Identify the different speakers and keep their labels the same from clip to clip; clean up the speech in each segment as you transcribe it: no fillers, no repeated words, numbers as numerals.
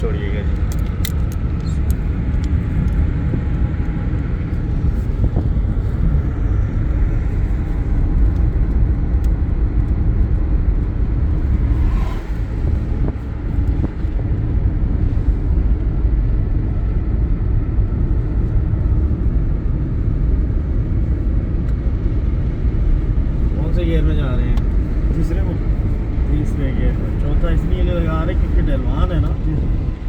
Speaker 1: छोड़िएगा जी। कौन से गियर में जा रहे हैं? तीसरे गियर में। चौथा इसलिए लगा रहे क्योंकि ढलवान है ना,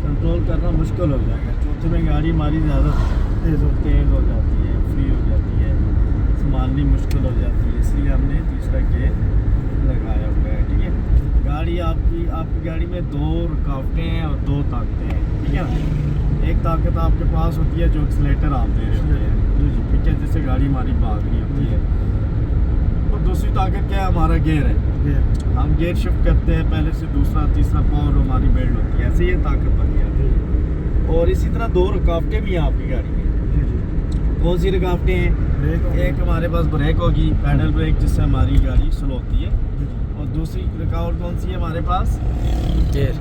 Speaker 1: कंट्रोल करना मुश्किल हो जाएगा। चौथे में गाड़ी हमारी ज़्यादा तेज़ हो जाती है, फ्री हो जाती है, संभालनी मुश्किल हो जाती है, इसलिए हमने तीसरा गियर लगाया हुआ है। ठीक है, गाड़ी आपकी गाड़ी में 2 रुकावटें हैं और 2 ताकतें हैं। ठीक है ना, एक ताकत आपके पास होती है जो एक्सेलेरेटर आप दे रहे होते हैं, ठीक है, जिससे गाड़ी हमारी भाग रही होती है। और दूसरी ताकत क्या है? हमारा गियर है। हम गियर शिफ्ट करते हैं पहले से दूसरा तीसरा, पावर हमारी बिल्ड होती है, ऐसे ये ताकत बन गया। और इसी तरह 2 रुकावटें भी हैं आपकी गाड़ी में। कौन सी रुकावटें हैं? एक हमारे पास ब्रेक होगी, पैडल ब्रेक, जिससे हमारी गाड़ी स्लो होती है। और दूसरी रुकावट कौन सी है हमारे पास? गियर।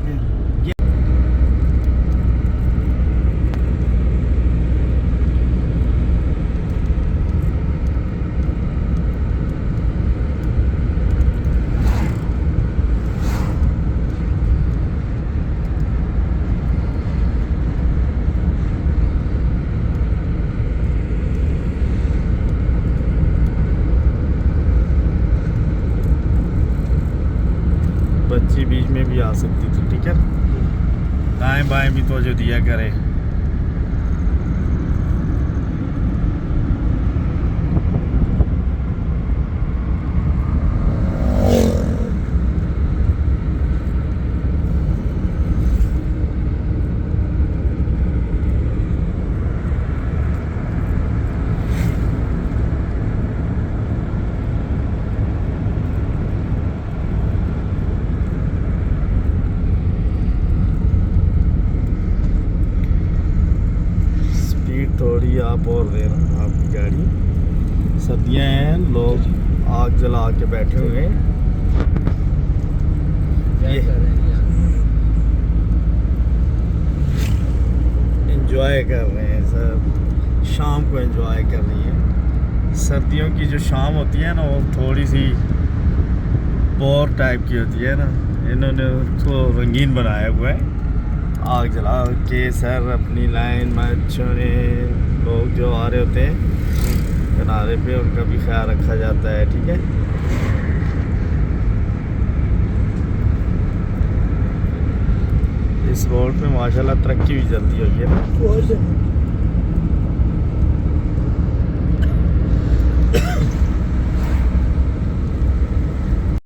Speaker 1: बच्ची बीच में भी आ सकती थी। ठीक है, दाएं बाएं भी तो जो दिया करे। थोड़ी आप और देना, आपकी गाड़ी, सर्दियाँ हैं, लोग आग जला के बैठे हुए हैं, ये एंजॉय कर रहे हैं सब, शाम को एंजॉय कर रही है। सर्दियों की जो शाम होती है ना, वो थोड़ी सी बोर टाइप की होती है ना, इन्होंने उसको रंगीन बनाया हुआ है। आग जला के सर अपनी लाइन में छोड़े, लोग जो आ रहे होते हैं किनारे पे, उनका भी ख्याल रखा जाता है। ठीक है, इस रोड पे माशाल्लाह तरक्की भी जल्दी हुई है ना।